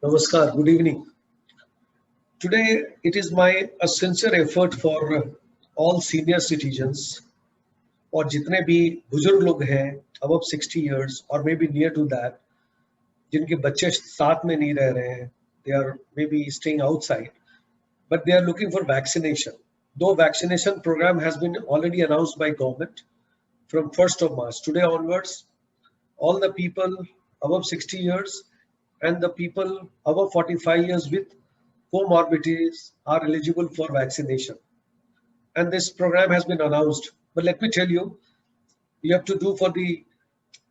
Namaskar, good evening. Today it is my a sincere effort for all senior citizens और जितने भी बुजुर्ग लोग हैं above 60 years or maybe near to that जिनके बच्चे साथ में नहीं रह रहे हैं, they are maybe staying outside but they are looking for vaccination. Though vaccination program has been already announced by government from 1st of March today onwards, all the people above 60 years and the people above 45 years with comorbidities are eligible for vaccination. And this program has been announced. But let me tell you, you have to do for the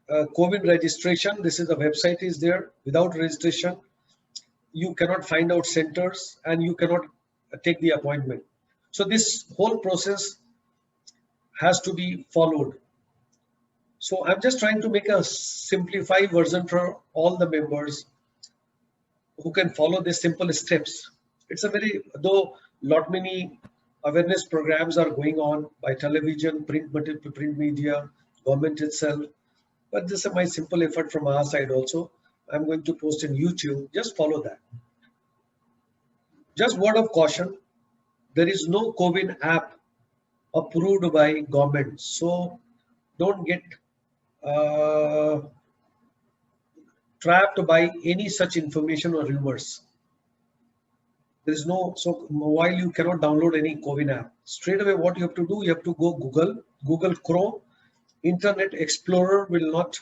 COVID registration. This is the website is there. Without registration, you cannot find out centers and you cannot take the appointment. So this whole process has to be followed. So I'm just trying to make a simplified version for all the members who can follow these simple steps. It's a very, though lot many awareness programs are going on by television, print media, government itself, but this is my simple effort from our side also. I'm going to post in YouTube, just follow that. Just word of caution, there is no COVID app approved by government, so don't get trapped by any such information or rumors. There is no, so while you cannot download any COVID app, straight away what you have to do, you have to go Google Chrome. Internet Explorer will not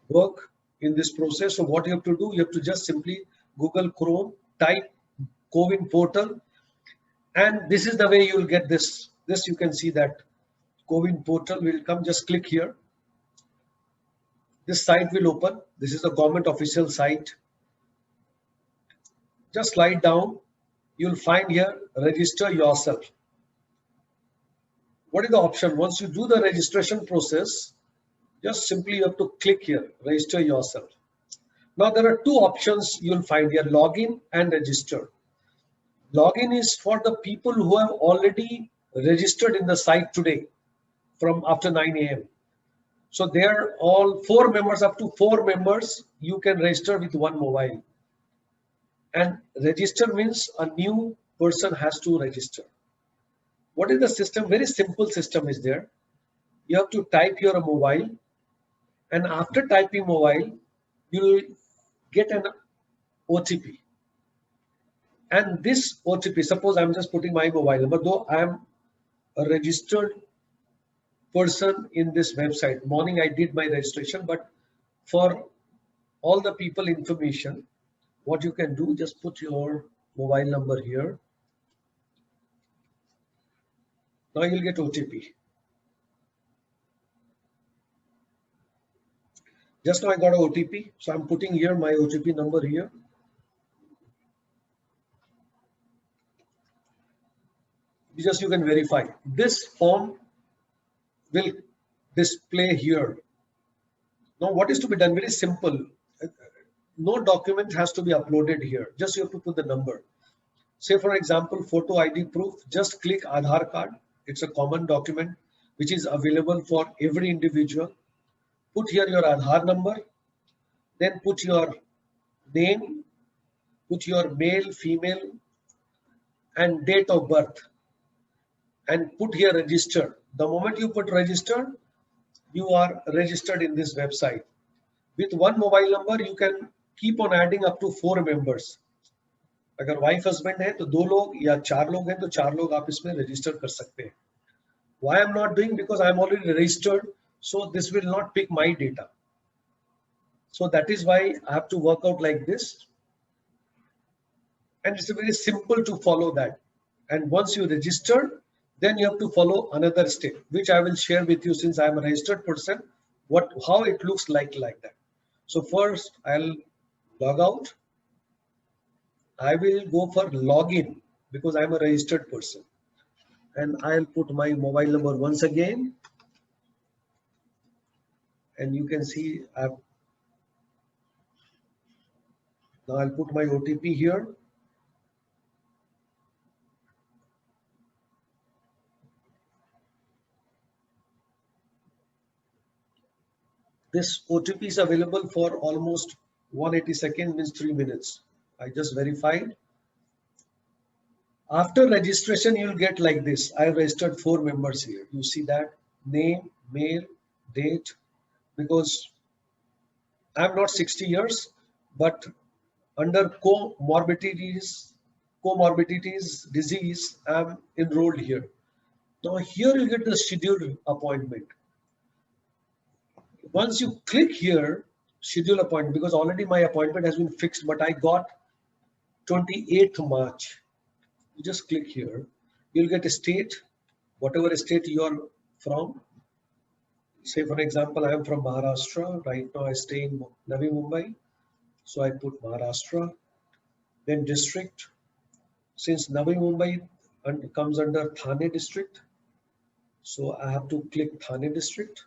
work in this process. So what you have to do, you have to just simply Google Chrome, type COVID portal, and this is the way you will get this. This you can see that COVID portal will come, just click here. This site will open. This is the government official site. Just slide down. You'll find here, register yourself. What is the option? Once you do the registration process, just simply you have to click here, register yourself. Now there are two options you'll find here, login and register. Login is for the people who have already registered in the site today from after 9 a.m. So they're all 4 members, up to 4 members, you can register with one mobile. And register means a new person has to register. What is the system? Very simple system is there. You have to type your mobile, and after typing mobile, you will get an OTP. And this OTP, suppose I'm just putting my mobile number, though I am a registered person in this website. Morning I did my registration, but for all the people information, what you can do, just put your mobile number here. Now you'll get OTP. Just now I got an OTP, so I'm putting here my OTP number here. Just you can verify. This form will display here. Now what is to be done? Very simple. No document has to be uploaded here. Just you have to put the number. Say for example, photo ID proof, just click Aadhaar card. It's a common document which is available for every individual. Put here your Aadhaar number, then put your name, put your male, female, and date of birth, and put here register. The moment you put register, you are registered in this website. With one mobile number, you can keep on adding up to 4 members. अगर wife husband है तो 2 लोग या 4 लोग हैं तो 4 लोग आप इसमें रजिस्टर कर सकते हैं. Why I'm not doing? Because I'm already registered, so this will not pick my data. So that is why I have to work out like this. And it's very simple to follow that. And once you register, then you have to follow another step, which I will share with you since I'm a registered person, how it looks like that. So first I'll log out. I will go for login because I'm a registered person. And I'll put my mobile number once again. And you can see now I'll put my OTP here. This OTP is available for almost 180 seconds, means 3 minutes. I just verified. After registration, you'll get like this. I have registered 4 members here. You see that name, mail, date, because I'm not 60 years, but under comorbidities, disease, I'm enrolled here. Now here you get the scheduled appointment. Once you click here, schedule appointment, because already my appointment has been fixed, but I got 28th March. You just click here. You'll get a state, whatever state you are from. Say for example, I am from Maharashtra. Right now I stay in Navi Mumbai. So I put Maharashtra. Then district. Since Navi Mumbai comes under Thane district, so I have to click Thane district.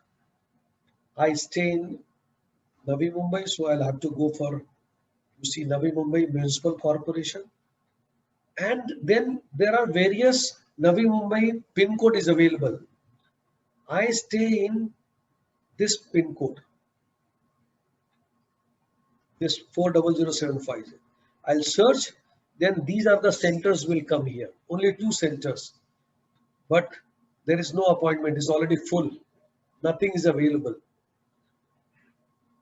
I stay in Navi Mumbai, so I'll have to go for, you see, Navi Mumbai Municipal Corporation. And then there are various Navi Mumbai pin code is available. I stay in this pin code, this 40075. I'll search, then these are the centers will come here. Only 2 centers, but there is no appointment, it's already full. Nothing is available.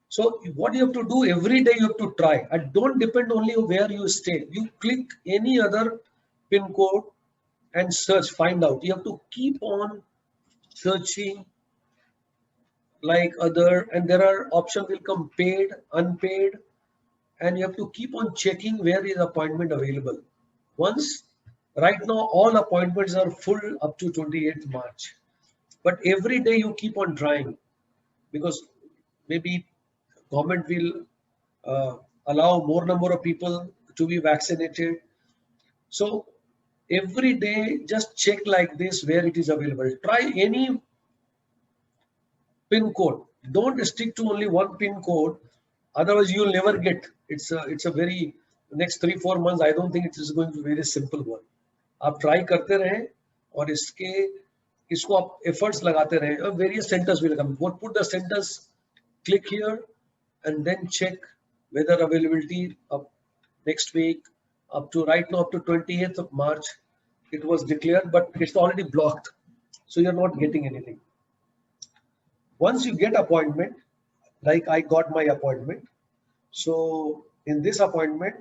So what you have to do every day, you have to try, and don't depend only on where you stay. You click any other pin code and search, find out. You have to keep on searching like other, and there are options will come paid, unpaid, and you have to keep on checking where is appointment available. Once, right now all appointments are full up to 28th March, but every day you keep on trying, because maybe government will allow more number of people to be vaccinated. So every day just check like this where it is available. Try any pin code. Don't stick to only one pin code, otherwise you'll never get. It's a very, next 3-4 months I don't think it is going to be very simple one. आप try करते रहें और इसको आप efforts लगाते रहें. Various centers will come. What put the centers? Click here and then check whether availability of next week up to right now up to 28th of March it was declared, but it's already blocked, so you're not getting anything. Once you get appointment, like I got my appointment, so in this appointment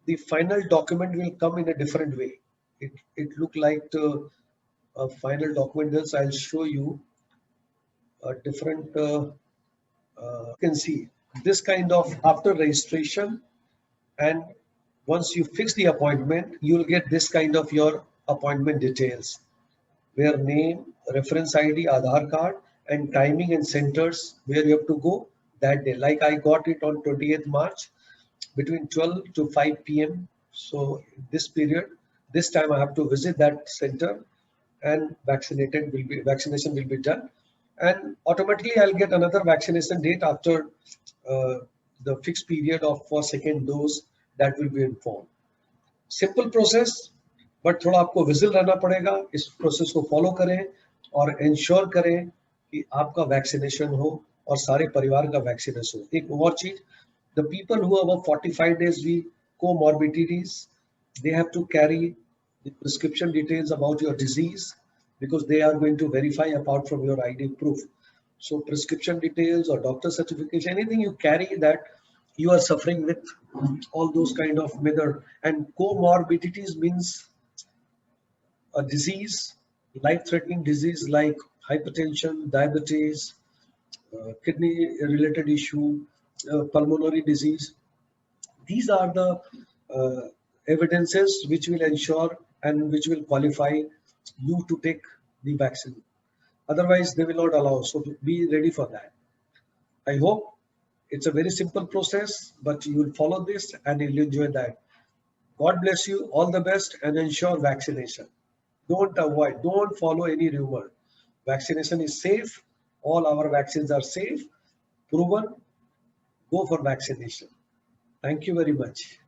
the final document will come in a different way. It look like a final document. Else I'll show you a different you can see this kind of after registration, and once you fix the appointment you'll get this kind of your appointment details, where name, reference ID, Aadhaar card, and timing and centers where you have to go that day. Like I got it on 28th March between 12 to 5 p.m. So this period, this time I have to visit that center, and vaccination will be done, and automatically I'll get another vaccination date after the fixed period of for second dose that will be informed. Simple process, but थोड़ा आपको vigil रहना पड़ेगा. इस process को follow करें और ensure करें कि आपका वैक्सीनेशन हो और सारे परिवार का वैक्सीनेशन हो. एक और चीज, the people who have 45 days with comorbidities, they have to carry the prescription details about your disease, because they are going to verify apart from your ID proof. So prescription details or doctor certification, anything you carry that you are suffering with all those kind of method. And comorbidities means a disease, life-threatening disease like hypertension, diabetes, kidney-related issue, pulmonary disease. These are the evidences which will ensure and which will qualify you to take the vaccine. Otherwise, they will not allow. So be ready for that. I hope it's a very simple process, but you will follow this and you'll enjoy that. God bless you. All the best, and ensure vaccination. Don't avoid, don't follow any rumor. Vaccination is safe. All our vaccines are safe, proven. Go for vaccination. Thank you very much.